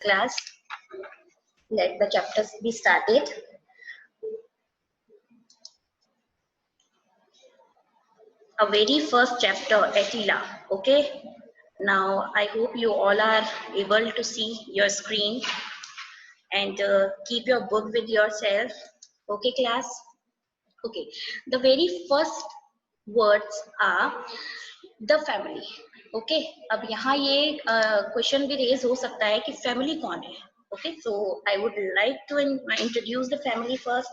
Class, let the chapters be started. A very first chapter, Attila. Okay. Now I hope you all are able to see your screen and keep your book with yourself. Okay, class. Okay. The very first words are the family. Okay. अब यहाँ ये question भी raise हो सकता है कि family कौन है. Okay, so I would like to introduce the family first.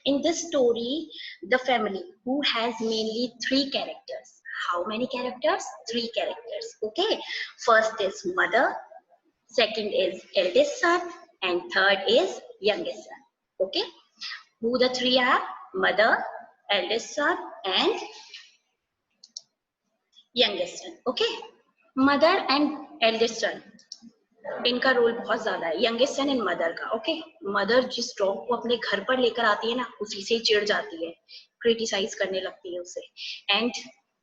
In this story, the family who has mainly three characters. How many characters? Three characters. Okay, first is mother, second is eldest son, and third is youngest son. Okay, who the three are? Mother, eldest son, and youngest son. Okay, mother and eldest son, इनका role बहुत ज्यादा है. Youngest son and mother का. Okay, mother जिस dog को अपने घर पर लेकर आती है ना, उसी से चिढ़ जाती है, क्रिटिसाइज करने लगती है उसे. And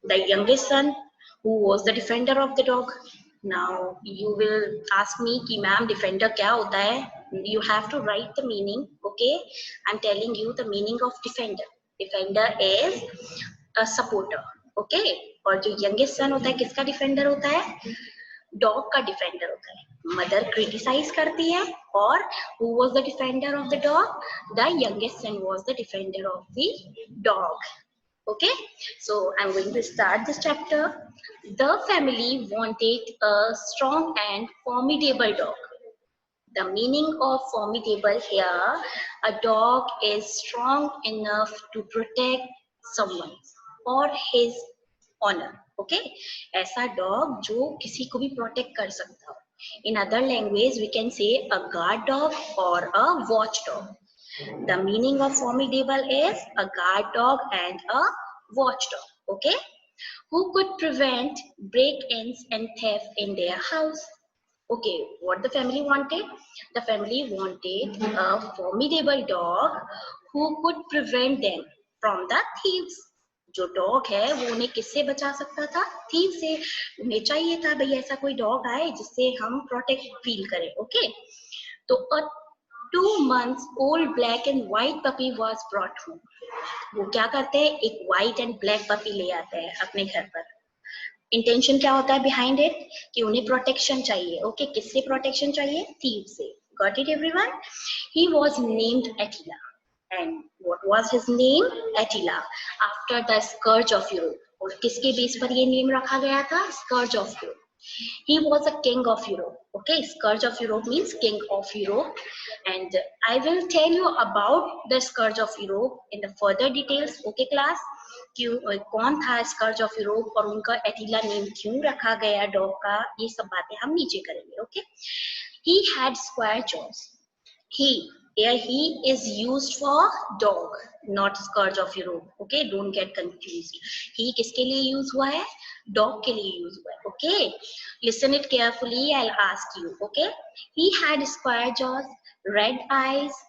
the youngest son who was the defender of the dog. Now you will ask me कि मैम डिफेंडर क्या होता है. You have to write the meaning. Okay, I am telling you the meaning of defender. Defender is a supporter. Okay, और जो youngest son होता है किसका defender होता है? डॉग का डिफेंडर होता है. मदर क्रिटिसाइज करती है और who was the defender of the dog? The youngest son was the defender of the dog. Okay, so I'm going to start this chapter. The family wanted a strong and formidable dog. The meaning of formidable here, a dog is strong enough to protect someone or his honor. Okay, ऐसा dog जो किसी को भी protect कर सकता हो. In other language, we can say a guard dog or a watch dog. The meaning of formidable is a guard dog and a watch dog. Okay, who could prevent break-ins and theft in their house. Okay, what the family wanted? The family wanted a formidable dog who could prevent them from the thieves. जो dog है वो उन्हें किससे बचा सकता था? Thief से. उन्हें चाहिए था भाई ऐसा कोई डॉग आए जिससे हम प्रोटेक्ट फील करें. ओके, तो अ 2 months old black and white puppy was brought home. वो क्या करते हैं? एक व्हाइट एंड ब्लैक पपी ले आते हैं अपने घर पर. इंटेंशन क्या होता है बिहाइंड इट? कि उन्हें प्रोटेक्शन चाहिए. ओके, किससे प्रोटेक्शन चाहिए? थीव से. Got it everyone? He was named Attila. And what was his name? Attila, after the scourge of Europe. और किसके बेस पर ये नेम रखा गया था? Scourge of Europe. He was a king of Europe. Okay, Scourge of Europe means king of Europe. And I will tell you about the Scourge of Europe in the further details. Okay, class? क्यों कौन था scourge of Europe और उनका Attila name क्यों रखा गया dog का, ये सब बातें हम नीचे करेंगे. Okay, he had square jaws. He is used for dog, not scourge of Europe. Okay, don't get confused. He किसके लिए यूज हुआ है? डॉग के लिए यूज हुआ है. Okay, listen it carefully. I'll ask you. Okay, he had square jaws, red eyes,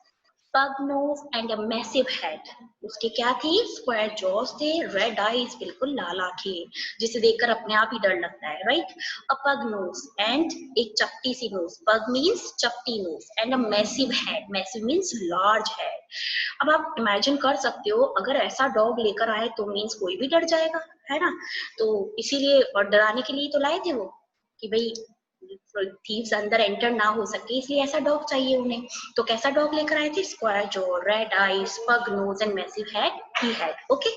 pug nose and a massive head. उसके क्या थी? स्क्वायर जॉस थे, रेड आईज, बिल्कुल लाल आंखें जिसे देखकर अपने आप ही डर लगता है. राइट, अ पग नोज एंड एक चपटी सी नोज. पग मीन्स चपटी nose and a massive head. Massive means large head. अब आप इमेजिन कर सकते हो अगर ऐसा डॉग लेकर आए तो मीन्स कोई भी डर जाएगा, है ना. तो इसीलिए और डराने के लिए तो लाए थे वो कि भाई थीव्स अंदर एंटर ना हो सके, इसलिए ऐसा डॉग चाहिए उन्हें. तो कैसा डॉग लेकर आए थे? Square jaw, red eyes, pug nose and massive head he had. Okay,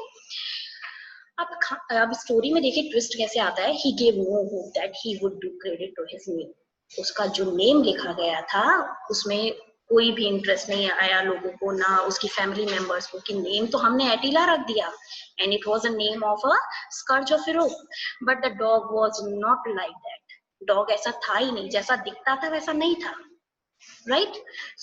अब स्टोरी में देखिए ट्विस्ट कैसे आता है. He gave no hope that he would do credit to his name. उसका जो नेम लिखा गया था उसमें कोई भी इंटरेस्ट नहीं आया लोगों को, ना उसकी फैमिली मेंबर्स को, कि नेम तो हमने एटिला रख दिया and it was a name of a scourge of Europe. But the dog was not like that. Dog ऐसा था ही नहीं, जैसा दिखता था वैसा नहीं था. Right,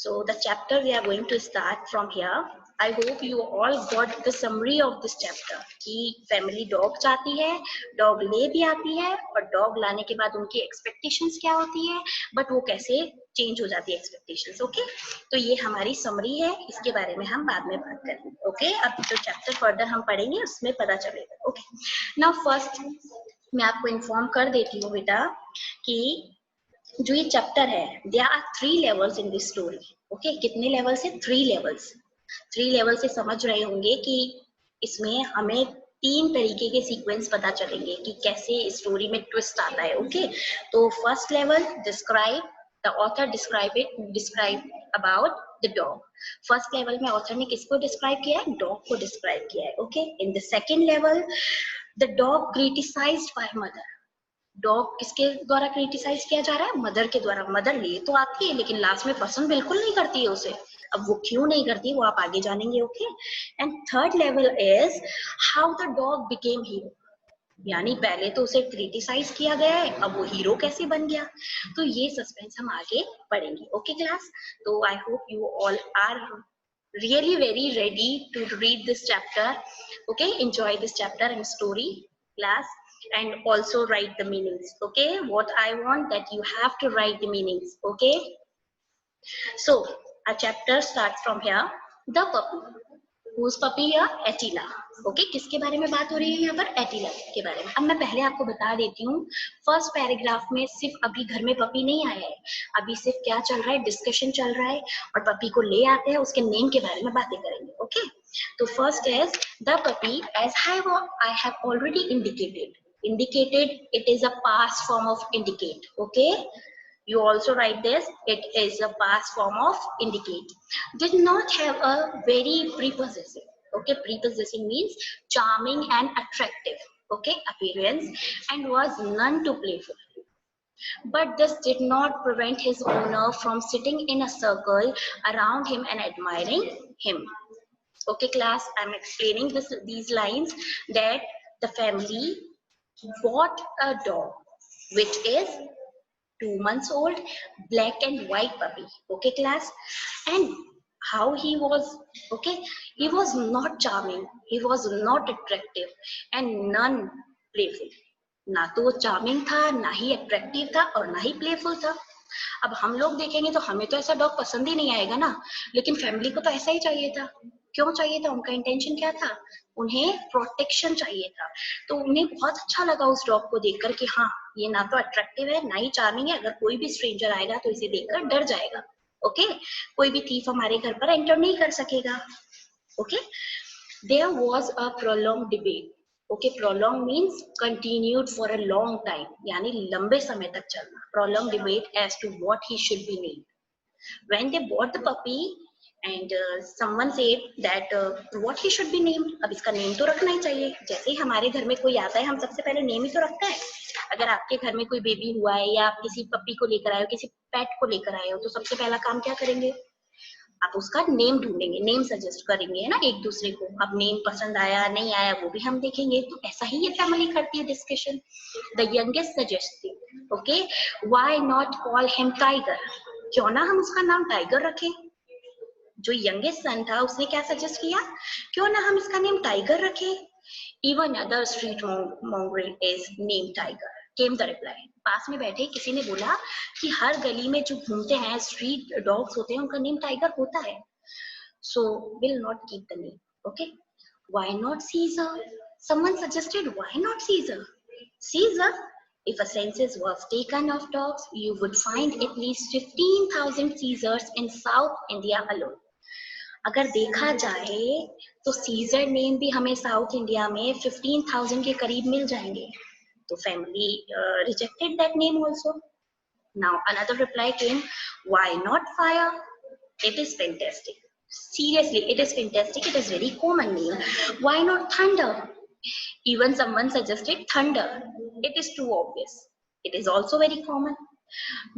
so the chapter we are going to start from here. I hope you all got the summary of this chapter कि फैमिली डॉग चाहती है, डॉग ले भी आती है और डॉग लाने के बाद उनकी एक्सपेक्टेशंस क्या होती है, बट वो कैसे चेंज हो जाती है एक्सपेक्टेशंस. ओके, तो ये हमारी समरी है, इसके बारे में हम बाद में बात करेंगे. ओके, अब जो चैप्टर फर्दर हम पढ़ेंगे उसमें पता चलेगा. ओके, नाउ फर्स्ट मैं आपको इन्फॉर्म कर देती हूँ बेटा कि जो ये चैप्टर है, there are 3 levels in this story. Okay, कितने लेवल्स है? 3 लेवल्स। 3 लेवल से समझ रहे होंगे कि इसमें हमें 3 तरीके के सीक्वेंस पता चलेंगे कि कैसे स्टोरी में ट्विस्ट आता है। ओके, तो first level, describe, the author describe about the dog. First level में ऑथर ने किसको डिस्क्राइब किया है? डॉग को डिस्क्राइब किया है। Okay, in the second level, the dog criticised by mother. Dog किसके द्वारा क्रिटिसाइज किया जा रहा है? मदर के द्वारा। मदर ले तो आती है लेकिन लास्ट में पसंद बिल्कुल नहीं करती है उसे। अब वो क्यों नहीं करती वो आप आगे जानेंगे। Okay, and third level is how the dog became hero. यानी पहले तो उसे क्रिटिसाइज किया गया है, अब वो हीरो कैसे बन गया। तो ये सस्पेंस हम आगे पढ़ेंगे। ओके क्लास, तो I hope you all are really very ready to read this chapter. Okay, enjoy this chapter and story class, and also write the meanings. Okay, what I want that you have to write the meanings. Okay, so our chapter starts from here. The puppy. Who's puppy here? Attila. Okay, किसके बारे में बात हो रही है यहाँ पर? Attila के बारे में। अब मैं पहले आपको बता देती हूँ, फर्स्ट पैराग्राफ में सिर्फ अभी घर में पपी नहीं आया है, अभी सिर्फ क्या चल रहा है? डिस्कशन चल रहा है, और पपी को ले आते हैं, उसके नेम के बारे में बातें करेंगे। ओके, तो first is the puppy, as I have already indicated, it is a past form of indicate. Okay, you also write this, it is a past form of indicate. Did not have a very prepossessive. Okay, prepossessing means charming and attractive, okay, appearance, and was none too playful. But this did not prevent his owner from sitting in a circle around him and admiring him. Okay class, I'm explaining these lines that the family bought a dog which is 2 months old, black and white puppy. Okay class, and how he was? Okay, he was not charming, he was not attractive, and none playful. ना तो वो charming था, ना ही attractive था, और ना ही playful था। अब हम लोग देखेंगे तो हमें तो ऐसा डॉग पसंद ही नहीं आएगा ना, लेकिन फैमिली को तो ऐसा ही चाहिए था। क्यों चाहिए था? उनका इंटेंशन क्या था? उन्हें प्रोटेक्शन चाहिए था। तो उन्हें बहुत अच्छा लगा उस डॉग को देखकर कि हाँ, ये ना तो अट्रैक्टिव है, ना ही चार्मिंग है, अगर कोई भी स्ट्रेंजर आएगा तो इसे देखकर डर जाएगा। ओके, कोई भी थीफ हमारे घर पर एंटर नहीं कर सकेगा। Okay, there was a prolong debate. Okay, prolong means continued for a long time, यानी लंबे समय तक चलना। Prolong debate as to what he should be named. When they bought the puppy and someone said that what he should be named. अब इसका name तो रखना ही चाहिए। जैसे ही हमारे घर में कोई आता है, हम सबसे पहले नेम ही तो रखते हैं। अगर आपके घर में कोई बेबी हुआ है, या आप किसी पपी को लेकर आए हो, किसी पेट को लेकर आए हो, तो सबसे पहला काम क्या करेंगे? आप उसका नेम ढूंढेंगे, नेम सजेस्ट करेंगे, है ना, एक दूसरे को। अब नेम पसंद आया नहीं आया वो भी हम देखेंगे। तो ऐसा ही ये फैमिली करती है discussion. The youngest suggested, okay, why not call him tiger. क्यों ना हम उसका नाम टाइगर रखें। जो यंगेस्ट सन था उसने क्या सजेस्ट किया? क्यों ना हम इसका नेम टाइगर रखें। Even other street mongrel is named tiger, came the reply. पास में बैठे किसी ने बोला कि हर गली में जो घूमते हैं स्ट्रीट डॉग्स होते हैं, उनका नेम टाइगर होता है। So will not keep the name. Okay, why not Caesar? Someone suggested, why not Caesar? Caesar, if a census was taken of dogs, you would find at least 15,000 Caesars in South India alone. अगर देखा जाए तो scissor name भी हमें south India में 15,000 के करीब मिल जाएंगे। तो family rejected that name also. Now another reply came, why not fire? It is fantastic, seriously it is fantastic, it is very common name. Why not thunder? Even someone suggested thunder, it is too obvious, it is also very common.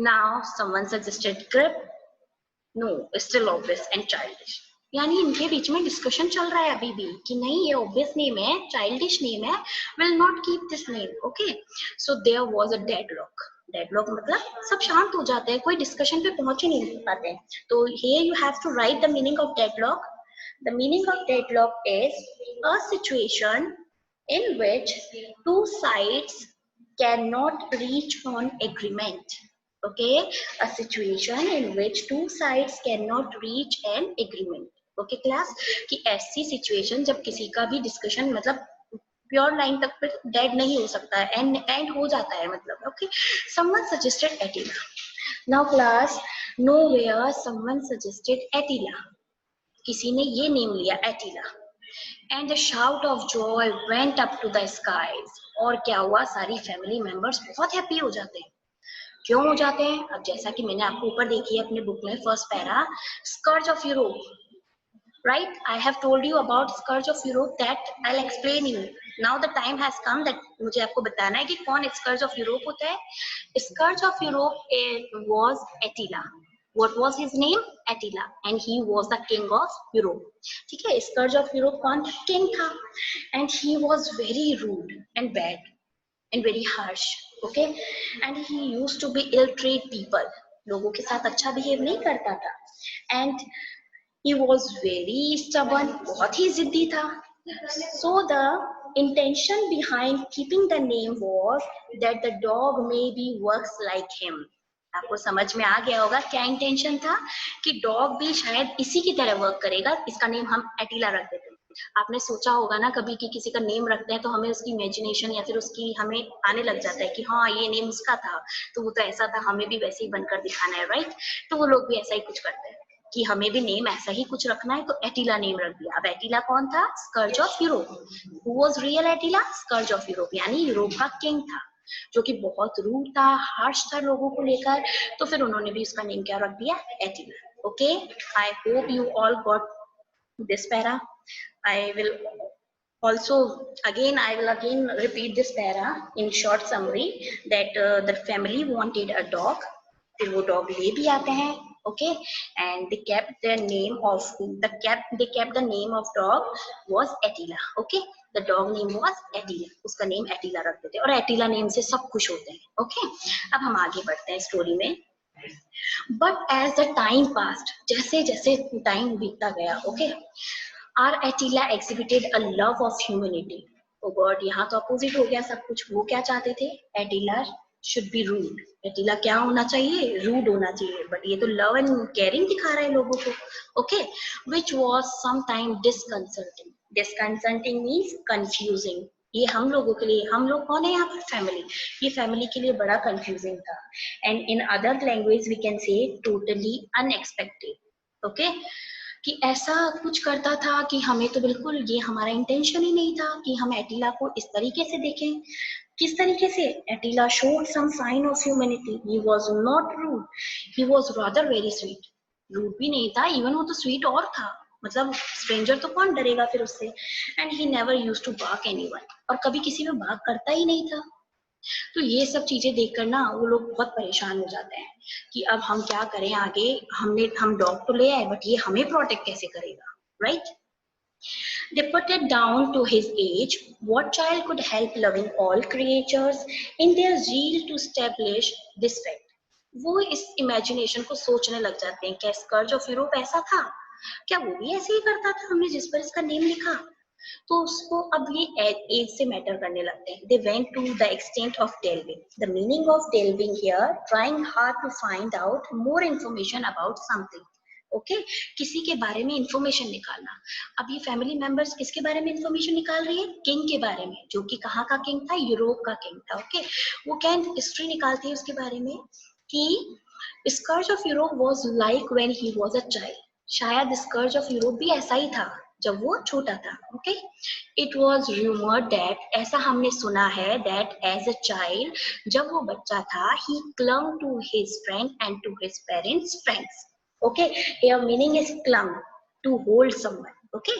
Now someone suggested grip, no, still obvious and childish. यानी इनके बीच में discussion चल रहा है अभी भी कि नहीं, ये ऑब्वियस नेम है, चाइल्डिश नेम है, will not keep this name. Okay, so there was a deadlock. Deadlock मतलब सब शांत हो जाते हैं, कोई डिस्कशन पे पहुंच ही नहीं पाते। तो here you have to write the meaning of deadlock. The meaning of deadlock is a situation in which two sides cannot reach on agreement. Okay, a situation in which two sides cannot reach an agreement. Okay class, कि ऐसी situation जब किसी का भी discussion मतलब pure line तक dead नहीं हो सकता है, एंड हो जाता है मतलब। Okay, someone suggested Attila. Now class, nowhere someone suggested Attila. किसी ने ये नेम लिया Attila. And the shout of joy went up to the skies. और क्या हुआ, सारी फैमिली मेंबर्स बहुत हैप्पी हो जाते हैं. क्यों हो जाते हैं? अब जैसा कि मैंने आपको ऊपर देखी है अपने बुक में first para, scourge of Europe, right? I have told you about scourge of Europe, that I'll explain you. Now the time has come that मुझे आपको बताना है कि कौन scourge of Europe होता है. Scourge of Europe was Attila. What was his name? Attila, and he was the king of Europe. ठीक है, scourge of Europe कौन था? King था, and he was very rude and bad and very harsh. Okay, and he used to be ill-treat people. लोगों के साथ अच्छा behave नहीं करता था, and he was very stubborn, बहुत ही जिद्दी था. So the intention behind keeping the name was that the dog maybe works like him. आपको समझ में आ गया होगा क्या इंटेंशन था, कि डॉग भी शायद इसी की तरह वर्क करेगा. इसका नेम हम एटिला रख देते हैं. आपने सोचा होगा ना कभी कि किसी का नेम रखते हैं तो हमें उसकी इमेजिनेशन या फिर उसकी हमें आने लग जाता है कि हाँ ये नेम उसका था, तो वो तो ऐसा था, हमें भी वैसे ही बनकर दिखाना है, राइट? तो वो लोग भी ऐसा ही कुछ करते हैं कि हमें भी नेम ऐसा ही कुछ रखना है, तो एटिला नेम रख दिया. अब एटिला कौन था? Scourge of Europe. Who was real Attila? Scourge of Europe, यानी यूरोप का किंग था, जो कि बहुत रूड था, हार्श था लोगों को लेकर. तो फिर उन्होंने भी उसका नेम क्या रख दिया? Attila. Okay, I hope you all got this para. I will again repeat this para in short summary that the family wanted a dog. फिर वो dog ले भी आते हैं. Okay, and they kept the name of dog was Attila. Okay, the dog name was Attila. उसका name Attila रख देते हैं और एटिला नेम से सब खुश होते हैं. Okay, अब हम आगे बढ़ते हैं स्टोरी में. But as the time passed, जैसे जैसे टाइम बीतता गया, okay, our Attila exhibited a love of humanity. Oh God, यहाँ तो अपोजिट हो गया सब कुछ. वो क्या चाहते थे? Attila should be rude. Attila क्या होना चाहिए? Rude होना चाहिए. But ये तो love and caring दिखा रहे हैं लोगों को. Okay, which was sometimes disconcerting. Disconcerting means confusing. ये हम लोगों के लिए, हम लोग कौन है यहाँ पर? फैमिली. ये फैमिली के लिए बड़ा कंफ्यूजिंग था. And in other language we can say totally unexpected. Okay, कि ऐसा कुछ करता था कि हमें तो बिल्कुल ये हमारा इंटेंशन ही नहीं था कि हम एटिला को इस तरीके से देखें. किस तरीके से? Attila showed some sign of humanity. He was not rude. He was rather very sweet. Rude भी नहीं था, इवन वो तो स्वीट और था. मतलब स्ट्रेंजर तो कौन डरेगा फिर उससे. And he never used to bark anyone. और कभी किसी पे बार्क करता ही नहीं था. तो ये सब चीजें देखकर ना वो लोग बहुत परेशान हो जाते हैं कि अब हम क्या करें आगे. हम डॉग तो ले आए, बट ये हमें प्रोटेक्ट कैसे करेगा, right? They put it down to his age. What child could help loving all creatures in their zeal to establish this fact? वो इस इमेजिनेशन को सोचने लग जाते हैं, क्या स्कर्ज ऑफ यूरोप ऐसा था? क्या वो भी ऐसे ही करता था? हमने जिस पर इसका नेम लिखा, तो उसको अब ये एज से मैटर करने लगते हैं. They went to the extent of delving. The meaning of delving here, trying hard to find out more information about something. Okay, किसी के बारे में इंफॉर्मेशन निकालना. अब ये फैमिली मेंबर्स किसके बारे में इंफॉर्मेशन निकाल रही है? किंग के बारे में, जो कि कहाँ का किंग था? यूरोप का किंग था. ओके, वो क्या हिस्ट्री निकालती है उसके बारे में कि scourge of Europe was like when he was a child. शायद स्कर्ज ऑफ यूरोप भी ऐसा ही था जब वो छोटा था. Okay, it was rumoured that, ऐसा हमने सुना है, दैट एज अ चाइल्ड, जब वो बच्चा था, he clung to his friend and to his parents friends. Okay, here meaning is clung, to hold someone. Okay,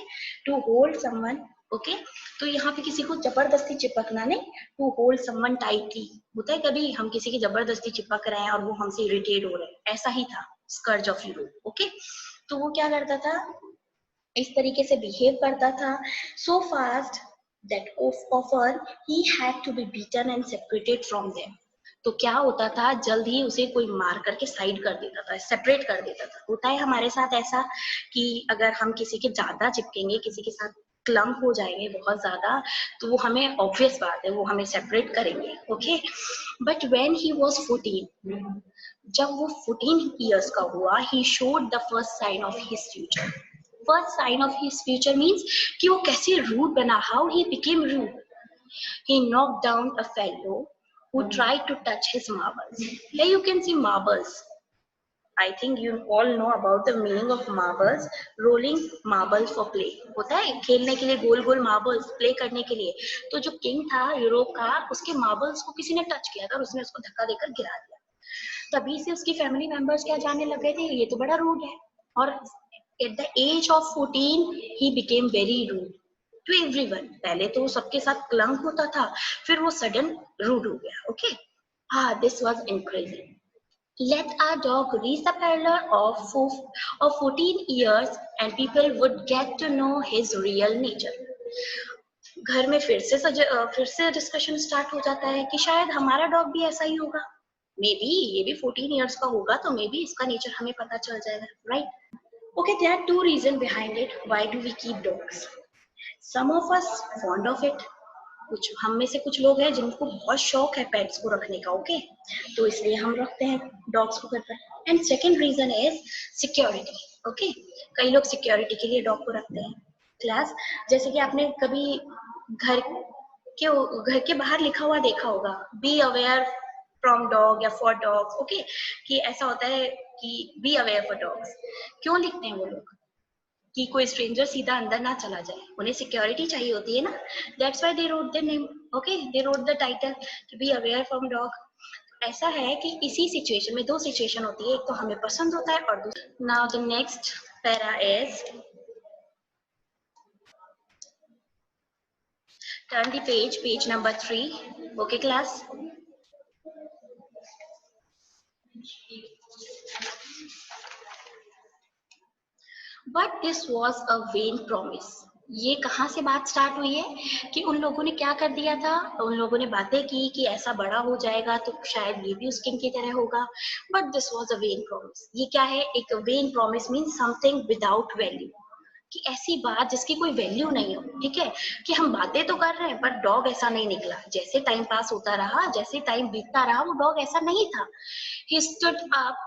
to hold someone. Okay, तो यहाँ पे किसी को जबरदस्ती चिपकना नहीं. to hold someone tightly होता है कभी हम किसी की जबरदस्ती चिपक रहे हैं और वो हमसे इरिटेट हो रहे हैं, ऐसा ही था स्कर्ज ऑफ यूरोप. ओके, तो वो क्या करता था? इस तरीके से बिहेव करता था. so fast that often he had to be beaten and separated from them. तो क्या होता था? जल्द ही उसे कोई मार करके साइड कर देता था, सेपरेट कर देता था. होता है हमारे साथ ऐसा कि अगर हम किसी के ज्यादा चिपकेंगे, किसी के साथ क्लम्प हो जाएंगे बहुत ज्यादा, तो वो हमें, ऑब्वियस बात है, वो हमें सेपरेट करेंगे. Okay, but when he was 14, जब वो 14 इयर्स का हुआ, he showed the first sign of his future. First sign of his future means कि वो कैसे रूड बना, how he became rude. He knocked down a fellow who tried to touch his marbles. Here you can see marbles. I think you all know about the meaning of marbles. Rolling marbles for play होता है खेलने के लिए, गोल गोल marbles play करने के लिए. तो जो किंग था यूरोप का, उसके मार्बल्स को किसी ने टच किया था और उसने उसको धक्का देकर गिरा दिया. तभी से उसकी फैमिली मेंबर्स क्या जानने लग गए थे, ये तो बड़ा रूड है. और and at the age 14 he became very rude to everyone. पहले तो सबके साथ क्लंक होता था, फिर वो सडन रूड हो गया. ओके, हाँ, this was increasing. Let our dog reach the parlor of 14 years and people would get to know his real nature. घर में फिर से डिस्कशन स्टार्ट हो जाता है कि शायद हमारा डॉग भी ऐसा ही होगा. मे बी ये भी 14 इयर्स का होगा, तो मे बी इसका नेचर हमें पता चल जाएगा, right? Okay, there are two reason behind it why do we keep dogs. Some of us fond of it. कुछ हम में से कुछ लोग हैं जिनको बहुत शौक है पेट्स को रखने का. ओके, तो इसलिए हम रखते हैं डॉग्स को घर पर. And second reason is security. Okay, कई लोग सिक्योरिटी के लिए डॉग को रखते हैं. क्लास, जैसे कि आपने कभी घर घर के बाहर लिखा हुआ देखा होगा, बी अवेयर फ्रॉम डॉग या फॉर डॉग्स. ओके, कि ऐसा होता है कि बी अवेयर फॉर डॉग्स. क्यों लिखते हैं वो लोग? कि कोई स्ट्रेंजर सीधा अंदर ना चला जाए, उन्हें सिक्योरिटी चाहिए होती है ना. That's why they wrote the name. Okay, they wrote the title कि बी अवेयर फ्रॉम डॉग. ऐसा है कि इसी सिचुएशन में दो सिचुएशन होती है, एक तो हमें पसंद होता है और दूसरा. Now the next para is, turn the page number 3. Okay class. But this was a when promise. ये कहाँ से बात स्टार्ट हुई है कि उन लोगों ने क्या कर दिया था, उन लोगों ने बातें की कि ऐसा बड़ा हो जाएगा तो शायद ये भी उस किंग की तरह होगा. But this was a when promise. ये क्या है? एक when promise means something without value. कि ऐसी बात जिसकी कोई वैल्यू नहीं हो. ठीक है, कि हम बातें तो कर रहे हैं बट डॉग ऐसा नहीं निकला. जैसे टाइम पास होता रहा, जैसे टाइम बीतता रहा, वो डॉग ऐसा नहीं था. He stood up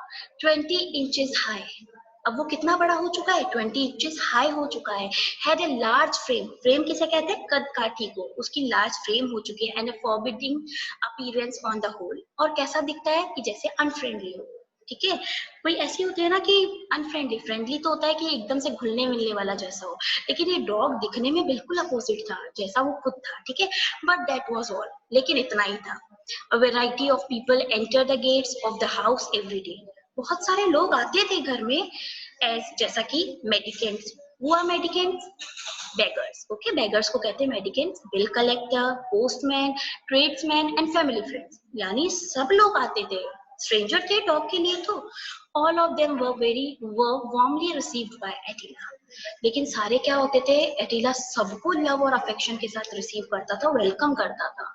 20 inches high. अब वो कितना बड़ा हो चुका है? 20 इंचेस हाई हो चुका है. Had a large frame. Frame किसे कहते हैं? कद काठी को. उसकी लार्ज फ्रेम हो चुकी है. And a forbidding appearance on the whole. और कैसा दिखता है? कि जैसे अनफ्रेंडली हो. ठीक है, कोई ऐसी होती है ना कि अनफ्रेंडली. फ्रेंडली तो होता है कि एकदम से घुलने मिलने वाला जैसा हो, लेकिन ये डॉग दिखने में बिल्कुल अपोजिट था जैसा वो खुद था. ठीक है, बट दैट वाज ऑल. लेकिन इतना ही था. A variety of people enter the gates of the house every day. बहुत सारे लोग आते थे घर में एज, जैसा कि मेडिकेंट्स. हुआ मेडिकेंट्स, बेगर्स. ओके, बेगर्स को कहते हैं mendicants. Bill collector, postman, tradesman and family friends. यानी सब लोग आते थे. स्ट्रेंजर थे डॉग के लिए तो. All of them were warmly received by Attila. लेकिन सारे क्या होते थे? एटिला सबको लव और अफेक्शन के साथ रिसीव करता था, वेलकम करता था.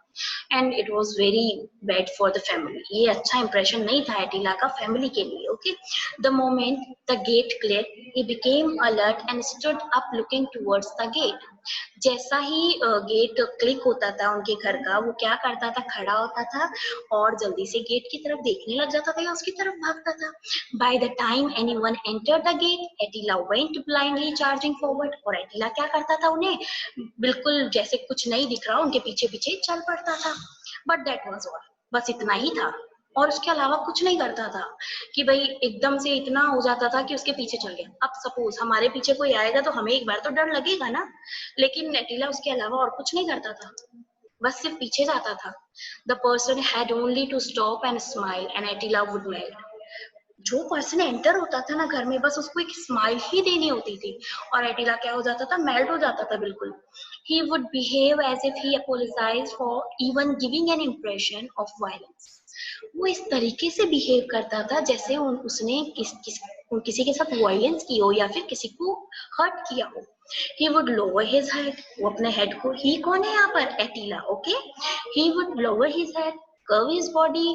And it was very bad for the family. ये अच्छा इंप्रेशन नहीं था एटिला का फैमिली के लिए. Okay, the moment the gate click he became alert and stood up looking towards the gate. जैसा ही गेट क्लिक होता था उनके घर का, वो क्या करता था? खड़ा होता था और जल्दी से गेट की तरफ देखने लग जाता था या उसकी तरफ भागता था. By the time anyone entered the gate, Attila went blindly charging forward. और एटिला क्या करता था? उन्हें बिल्कुल जैसे कुछ नहीं दिख रहा, उनके पीछे पीछे चल पड़ता था. But that was all. बस इतना ही था और उसके अलावा कुछ नहीं करता था. कि भाई एकदम से इतना हो जाता था कि उसके पीछे चल गया. अब सपोज हमारे पीछे कोई आएगा तो हमें एक बार तो डर लगेगा ना, लेकिन एटिला उसके अलावा और कुछ नहीं करता था, बस सिर्फ पीछे जाता था. The person had only to stop and smile and Attila would melt. जो पर्सन एंटर होता था ना घर में, बस उसको एक स्माइल ही देनी होती थी और एटिला क्या हो जाता था? मेल्ट हो जाता था बिल्कुल. He would behave as if he apologised for even giving an impression of violence. वो इस तरीके से बिहेव करता था जैसे उसने किसी के साथ वायलेंस की हो या फिर किसी को हर्ट किया हो. He would lower his head. वो अपने हेड को, ही कौन है यहाँ पर? Attila. Okay, he would lower his head, curve his body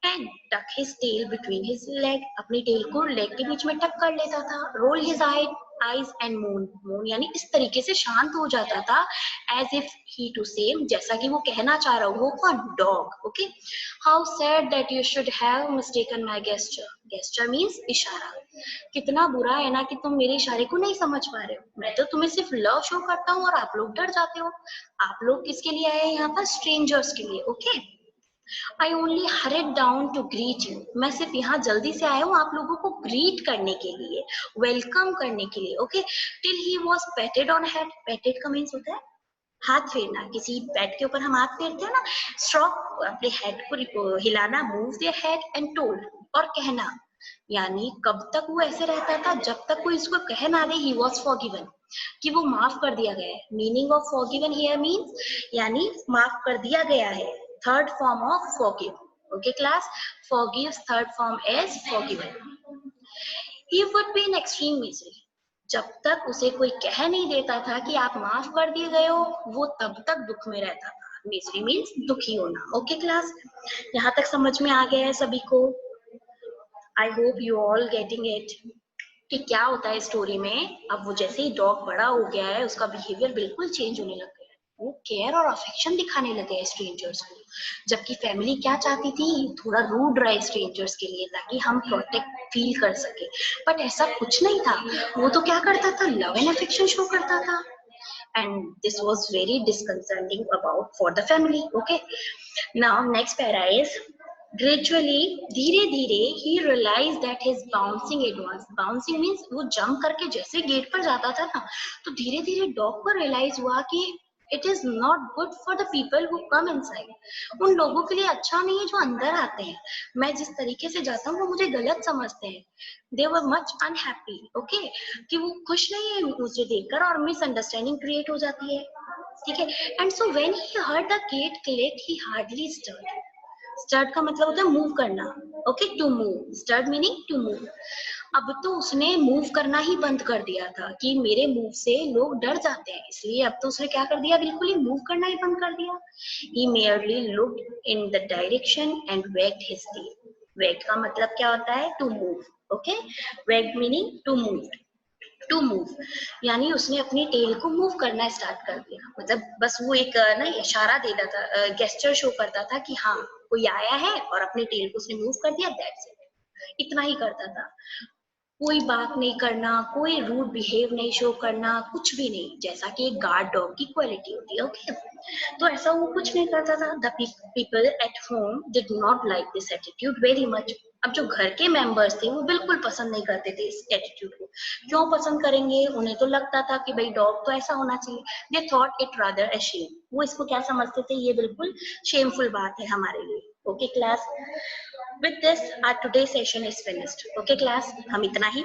and tuck his tail between his leg. अपनी टेल को लेग के बीच में टक कर लेता था. Roll his eyes and moan यानी इस तरीके से शांत हो जाता था as if he to say, जैसा कि वो कहना चाह रहा हो. कौन? Dog. Okay, how sad that you should have mistaken my gesture. Gesture means इशारा. कितना बुरा है ना कि तुम मेरे इशारे को नहीं समझ पा रहे हो. मैं तो तुम्हें सिर्फ लव शो करता हूँ और आप लोग डर जाते हो. आप लोग किसके लिए आए हैं यहाँ पर? स्ट्रेंजर्स के लिए. Okay, I only hurried down to greet you, मैं सिर्फ यहाँ जल्दी से आया हूँ आप लोगों को ग्रीट करने के लिए, वेलकम करने के लिए, okay. Till he was patted on head, patted का मीन्स होता है हाथ फेरना, किसी पेट के ऊपर हम हाथ फेरते हैं ना, स्ट्रोक अपने हेड को हिलाना, move their head and told, और कहना, यानी कब तक वो ऐसे रहता था, जब तक कोई इसको कह ना दे ही वॉज फॉरगिवन, कि वो माफ कर दिया गया है। Meaning of forgiven here means यानी माफ कर दिया गया है, third form of forgive, okay class. Forgive third form is forgiven. He would be in extreme misery, जब तक उसे कोई कह नहीं देता था कि आप माफ कर दिए गए हो, वो तब तक दुख में रहता था। मिजरी मीन्स दुखी होना, ओके क्लास। यहाँ तक समझ में आ गया है सभी को? आई hope you all getting it कि क्या होता है स्टोरी में। अब वो जैसे ही डॉग बड़ा हो गया है, उसका बिहेवियर बिल्कुल चेंज होने लग गया है, वो केयर और अफेक्शन दिखाने लगे हैं स्ट्रेंजर्स को, जबकि फैमिली क्या चाहती थी, थोड़ा रूड रहे स्ट्रेंजर्स के लिए ताकि हम प्रोटेक्ट फील कर सके, बट ऐसा कुछ नहीं था। वो तो क्या करता था, लव एंड अफेक्शन शो करता था, and this was very disconcerting about for the family, okay। now next para is gradually, धीरे धीरे he realized that his bouncing advance, bouncing means वो जंप करके जैसे गेट पर जाता था ना, तो धीरे धीरे डॉग को रियलाइज हुआ कि it is not good for the people who come inside, उन लोगों के लिए अच्छा नहीं है जो अंदर आते हैं, मैं जिस तरीके से जाता हूँ वो मुझे गलत समझते हैं। दे वर मच अनहैप्पी, ओके, कि वो खुश नहीं है मुझे देखकर और मिसअंडरस्टैंडिंग क्रिएट हो जाती है, ठीक है। And so when he heard the gate click he hardly stirred, stirred का मतलब होता है मूव करना, okay, to move, stirred meaning to move. अब तो उसने मूव करना ही बंद कर दिया था कि मेरे मूव से लोग डर जाते हैं, इसलिए अब तो उसने क्या कर दिया, बिल्कुल ही मूव करना ही बंद कर दिया। He merely looked in the direction and wagged his tail. Wag का मतलब क्या होता है, to move, okay? Wag meaning to move. To move यानी उसने अपनी टेल को मूव करना स्टार्ट कर दिया, मतलब बस वो एक ना इशारा देता था, गेस्चर शो करता था कि हाँ कोई आया है, और अपनी टेल को उसने मूव कर दिया, दैट्स इट, इतना ही करता था। कोई बात नहीं करना, कोई रूड बिहेव नहीं शो करना, कुछ भी नहीं, जैसा कि एक गार्ड डॉग की क्वालिटी होती है, ओके। तो ऐसा वो कुछ नहीं करता था। The people at home did not like this attitude very much. अब जो घर के मेंबर्स थे वो बिल्कुल पसंद नहीं करते थे इस एटीट्यूड को। क्यों पसंद करेंगे, उन्हें तो लगता था कि भाई डॉग तो ऐसा होना चाहिए। They thought it rather a shame, वो इसको क्या समझते थे, ये बिल्कुल शेमफुल बात है हमारे लिए, okay class. With this, our today's session is finished. Okay, class, हम इतना ही